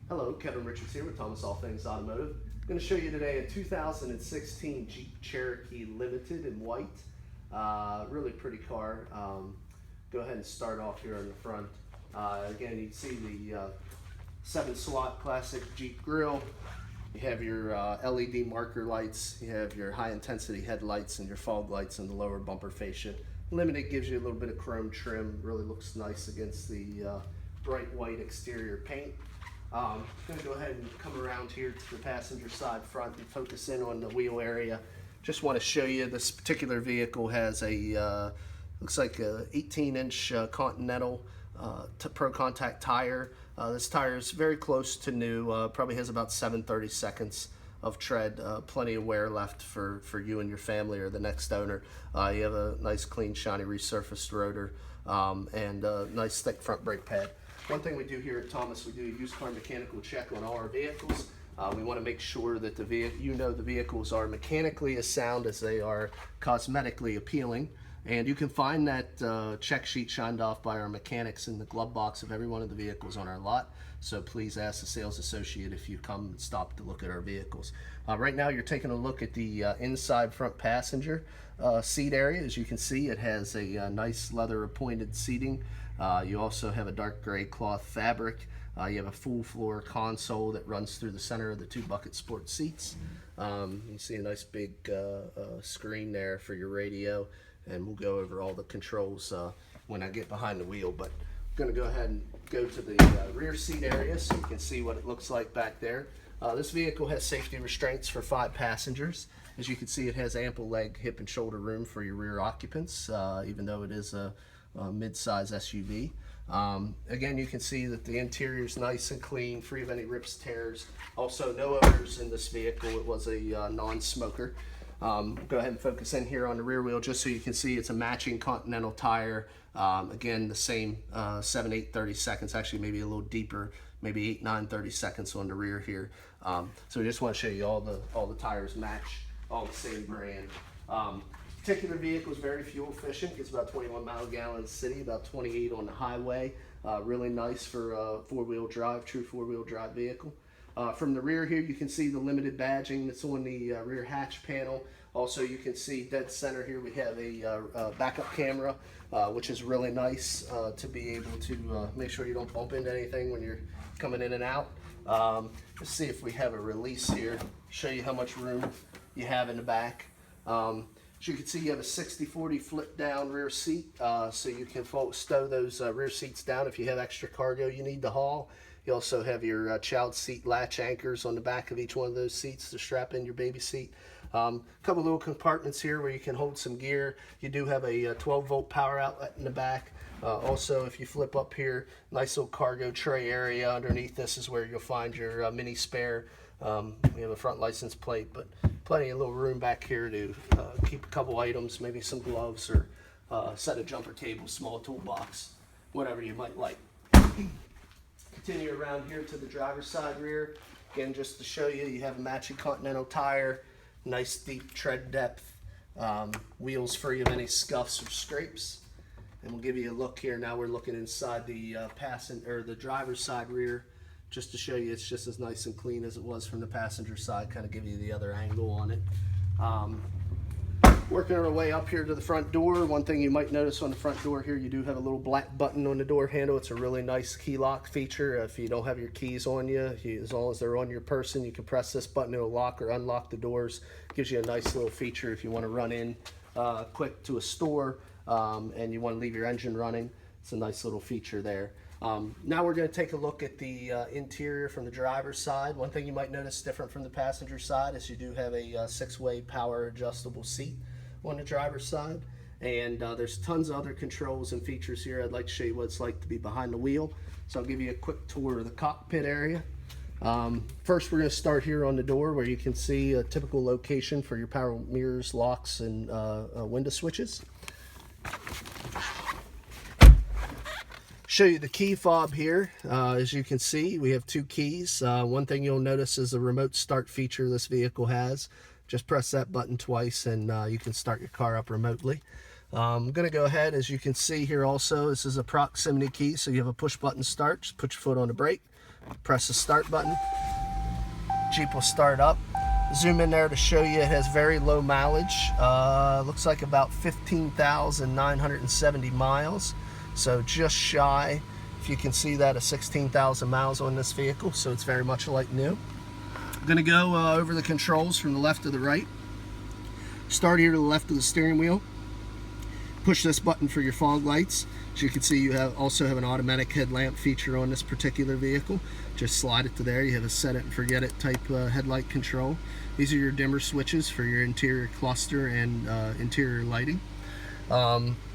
Hello, Kevin Richards here with Thomas All Things Automotive. I'm going to show you today a 2016 Jeep Cherokee Limited in white. Really pretty car. Go ahead and start off here on the front. Again, you can see the 7-slot classic Jeep grille. You have your LED marker lights. You have your high-intensity headlights and your fog lights in the lower bumper fascia. Limited gives you a little bit of chrome trim. Really looks nice against the bright white exterior paint. I'm going to go ahead and come around here to the passenger side front and focus in on the wheel area. Just want to show you this particular vehicle has a looks like a 18-inch Continental Pro Contact tire. This tire is very close to new, probably has about 7/32 of tread, plenty of wear left for you and your family or the next owner. You have a nice clean shiny resurfaced rotor and a nice thick front brake pad. One thing we do here at Thomas, we do a used car mechanical check on all our vehicles. We want to make sure that the vehicles are mechanically as sound as they are cosmetically appealing. And you can find that check sheet shined off by our mechanics in the glove box of every one of the vehicles on our lot. So please ask the sales associate if you come and stop to look at our vehicles. Right now you're taking a look at the inside front passenger seat area. As you can see, it has a nice leather appointed seating. You also have a dark gray cloth fabric. You have a full floor console that runs through the center of the 2 bucket sport seats. You can see a nice big screen there for your radio, and we'll go over all the controls when I get behind the wheel. But I'm going to go ahead and go to the rear seat area so you can see what it looks like back there. This vehicle has safety restraints for 5 passengers. As you can see, it has ample leg, hip, and shoulder room for your rear occupants, even though it is a mid-size SUV. Again, you can see that the interior is nice and clean, free of any rips, tears. Also, no odors in this vehicle. It was a non-smoker. Go ahead and focus in here on the rear wheel just so you can see it's a matching Continental tire. Again, the same 7/8/32, actually maybe a little deeper, maybe 8/9/32 on the rear here. So we just want to show you all the tires match, all the same brand. Particular vehicle is very fuel efficient. Gets about 21 miles a gallon in the city, about 28 on the highway. Really nice for a 4-wheel drive, true 4-wheel drive vehicle. From the rear here, you can see the limited badging that's on the rear hatch panel. Also, you can see dead center here we have a backup camera, which is really nice to be able to make sure you don't bump into anything when you're coming in and out. Let's see if we have a release here. Show you how much room you have in the back. As you can see, you have a 60/40 flip down rear seat, so you can stow those rear seats down if you have extra cargo you need to haul. You also have your child seat latch anchors on the back of each one of those seats to strap in your baby seat. A couple little compartments here where you can hold some gear. You do have a 12-volt power outlet in the back. Also, if you flip up here, nice little cargo tray area. Underneath this is where you'll find your mini spare. We have a front license plate, but plenty of little room back here to keep a couple items, maybe some gloves or a set of jumper cables, small toolbox, whatever you might like. Continue around here to the driver's side rear. Again, just to show you, you have a matching Continental tire, nice deep tread depth, wheels free of any scuffs or scrapes. And we'll give you a look here. Now we're looking inside the the driver's side rear, just to show you it's just as nice and clean as it was from the passenger side, kind of give you the other angle on it. Working our way up here to the front door, one thing you might notice on the front door here, you do have a little black button on the door handle. It's a really nice key lock feature. If you don't have your keys on you, as long as they're on your person, you can press this button, it'll lock or unlock the doors. Gives you a nice little feature if you want to run in quick to a store and you want to leave your engine running. It's a nice little feature there. Now we're going to take a look at the interior from the driver's side. One thing you might notice different from the passenger side is you do have a 6-way power adjustable seat on the driver's side, and there's tons of other controls and features here. I'd like to show you what it's like to be behind the wheel, so I'll give you a quick tour of the cockpit area. First, we're going to start here on the door where you can see a typical location for your power mirrors, locks, and window switches. Show you the key fob here. As you can see, we have 2 keys. One thing you'll notice is the remote start feature this vehicle has. Just press that button twice and you can start your car up remotely. I'm going to go ahead, as you can see here also, this is a proximity key, so you have a push button start. Just put your foot on the brake, Press the start button. Jeep will start up. Zoom in there to show you it has very low mileage. Looks like about 15,970 miles. So just shy, if you can see that, of 16,000 miles on this vehicle. So it's very much like new. I'm going to go over the controls from the left to the right. Start here to the left of the steering wheel. Push this button for your fog lights. As you can see, you also have an automatic headlamp feature on this particular vehicle. Just slide it to there. You have a set it and forget it type headlight control. These are your dimmer switches for your interior cluster and interior lighting.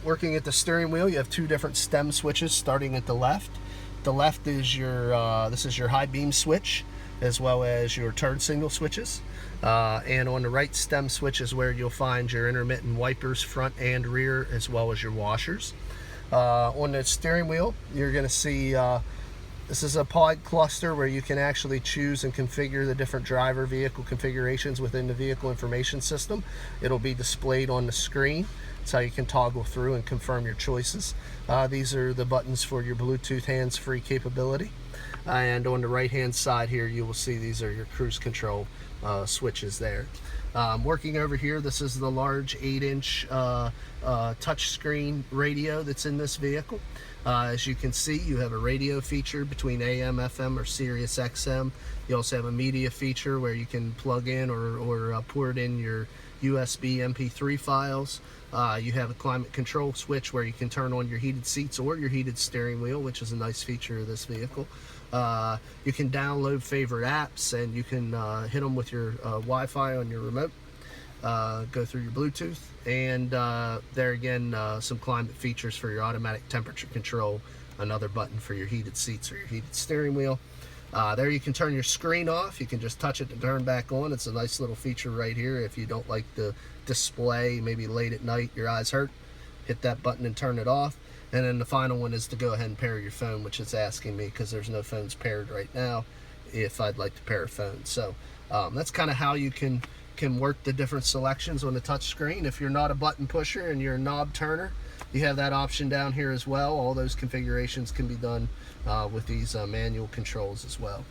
Working at the steering wheel, you have two different stem switches starting at the left. The left is your this is your high beam switch, as well as your turn signal switches. And on the right stem switch is where you'll find your intermittent wipers, front and rear, as well as your washers. On the steering wheel, you're going to see this is a pod cluster where you can actually choose and configure the different driver vehicle configurations within the vehicle information system. It'll be displayed on the screen. That's how you can toggle through and confirm your choices. These are the buttons for your Bluetooth hands-free capability. And on the right hand side here, you will see these are your cruise control switches there. Working over here, this is the large 8-inch touchscreen radio that's in this vehicle. As you can see, you have a radio feature between AM, FM, or SiriusXM. You also have a media feature where you can plug in or port in your USB MP3 files. You have a climate control switch where you can turn on your heated seats or your heated steering wheel, which is a nice feature of this vehicle. You can download favorite apps, and you can hit them with your Wi-Fi on your remote. Go through your Bluetooth, and there again, some climate features for your automatic temperature control, another button for your heated seats or your heated steering wheel. There you can turn your screen off. You can just touch it to turn back on. It's a nice little feature right here. If you don't like the display, maybe late at night, your eyes hurt, hit that button and turn it off. And then the final one is to go ahead and pair your phone, which it's asking me because there's no phones paired right now, if I'd like to pair a phone. So that's kind of how you can work the different selections on the touch screen. If you're not a button pusher and you're a knob turner, you have that option down here as well. All those configurations can be done with these manual controls as well.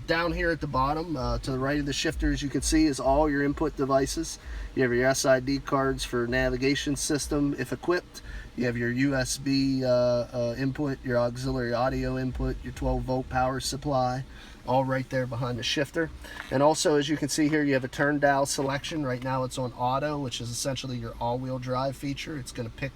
Down here at the bottom, to the right of the shifter, as you can see, is all your input devices. You have your SID cards for navigation system, if equipped. You have your USB input, your auxiliary audio input, your 12-volt power supply, all right there behind the shifter. And also, as you can see here, you have a turn dial selection. Right now it's on auto, which is essentially your all-wheel drive feature. It's going to pick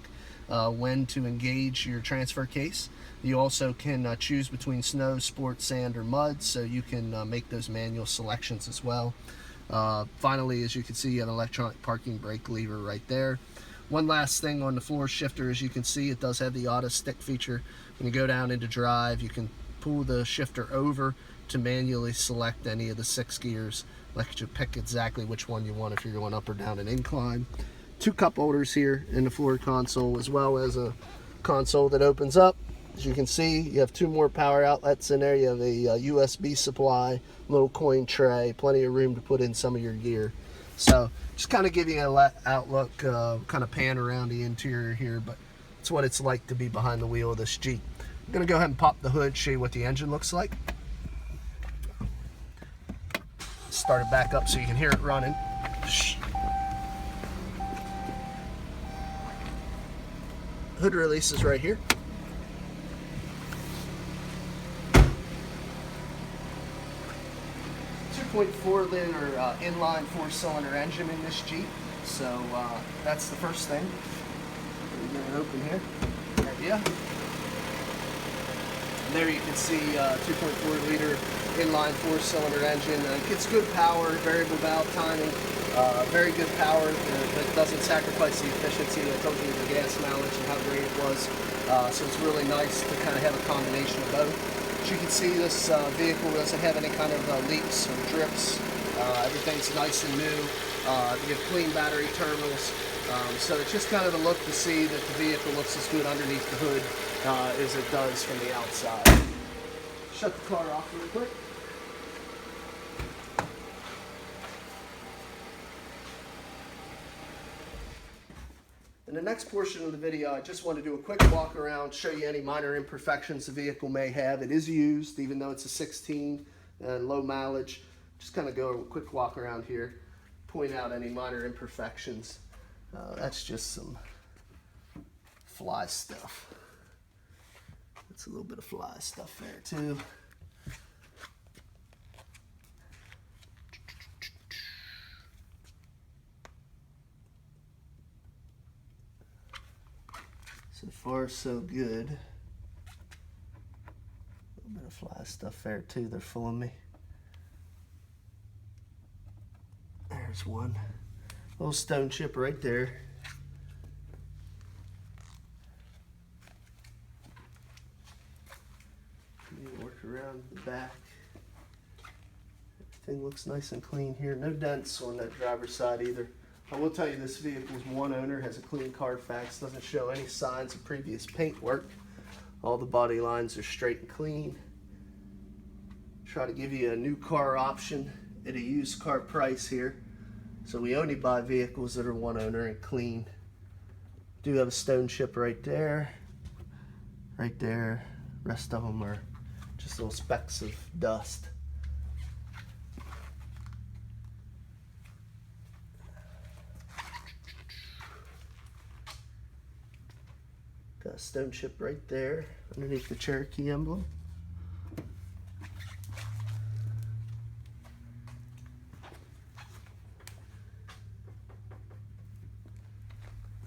when to engage your transfer case. You also can choose between snow, sport, sand, or mud, so you can make those manual selections as well. Finally, as you can see, you have an electronic parking brake lever right there. One last thing on the floor shifter, as you can see, it does have the auto stick feature. When you go down into drive, you can pull the shifter over to manually select any of the 6 gears. Let you pick exactly which one you want if you're going up or down an incline. 2 cup holders here in the floor console, as well as a console that opens up. As you can see, you have 2 more power outlets in there. You have a USB supply, little coin tray, plenty of room to put in some of your gear. So just kind of give you an outlook, kind of pan around the interior here, but it's what it's like to be behind the wheel of this Jeep. I'm going to go ahead and pop the hood, show you what the engine looks like. Start it back up so you can hear it running. Hood release is right here. 2.4 liter inline 4-cylinder engine in this Jeep. So that's the first thing. We're going to open here. There you go. There you can see 2.4 liter inline 4-cylinder engine. Gets good power, variable valve timing, very good power that doesn't sacrifice the efficiency. I told you the gas mileage and how great it was. So it's really nice to kind of have a combination of both. As you can see, this vehicle doesn't have any kind of leaks or drips. Everything's nice and new. You have clean battery terminals. So it's just kind of a look to see that the vehicle looks as good underneath the hood as it does from the outside. Shut the car off real quick. In the next portion of the video, I just want to do a quick walk around, show you any minor imperfections the vehicle may have. It is used, even though it's a 16 and low mileage. Just kind of go a quick walk around here, point out any minor imperfections. That's just some fly stuff. That's a little bit of fly stuff there too. So far, so good. A little bit of fly stuff there too. They're fooling me. There's one. Little stone chip right there. Work around the back. Everything looks nice and clean here. No dents on that driver's side either. I will tell you this vehicle is one owner, has a clean Carfax, doesn't show any signs of previous paint work. All the body lines are straight and clean. Try to give you a new car option at a used car price here. So we only buy vehicles that are one owner and clean. Do have a stone chip right there. Right there. Rest of them are just little specks of dust. Got a stone chip right there underneath the Cherokee emblem.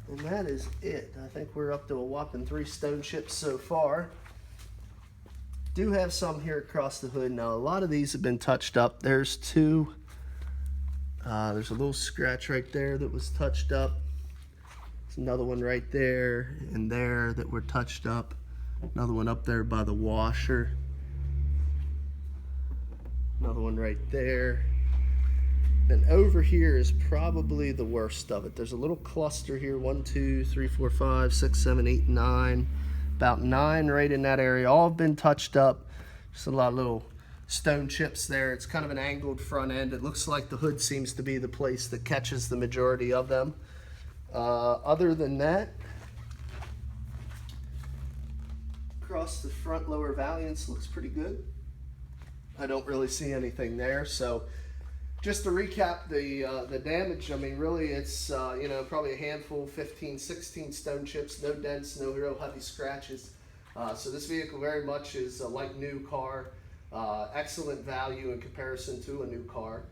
And that is it. I think we're up to a whopping 3 stone chips so far. Do have some here across the hood. Now a lot of these have been touched up. There's 2. There's a little scratch right there that was touched up. There's another one right there and there that were touched up. Another one up there by the washer. Another one right there. And over here is probably the worst of it. There's a little cluster here, 1, 2, 3, 4, 5, 6, 7, 8, 9. About 9 right in that area. All have been touched up. Just a lot of little stone chips there. It's kind of an angled front end. It looks like the hood seems to be the place that catches the majority of them. Other than that, across the front lower valiance looks pretty good. I don't really see anything there. So just to recap the damage, I mean, really it's, you know, probably a handful, 15, 16 stone chips, no dents, no real heavy scratches. So this vehicle very much is a like new car, excellent value in comparison to a new car.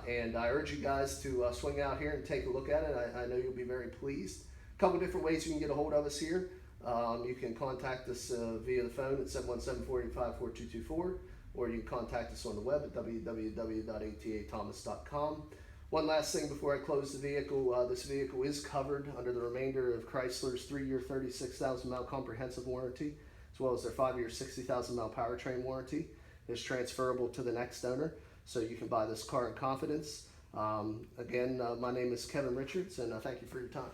And I urge you guys to swing out here and take a look at it. I know you'll be very pleased. A couple different ways you can get a hold of us here. You can contact us via the phone at 717-485-4224. Or you can contact us on the web at www.atathomas.com. One last thing before I close the vehicle. This vehicle is covered under the remainder of Chrysler's 3-year, 36,000-mile comprehensive warranty, as well as their 5-year, 60,000-mile powertrain warranty. It's transferable to the next owner, so you can buy this car in confidence. Again, my name is Kevin Richards, and I thank you for your time.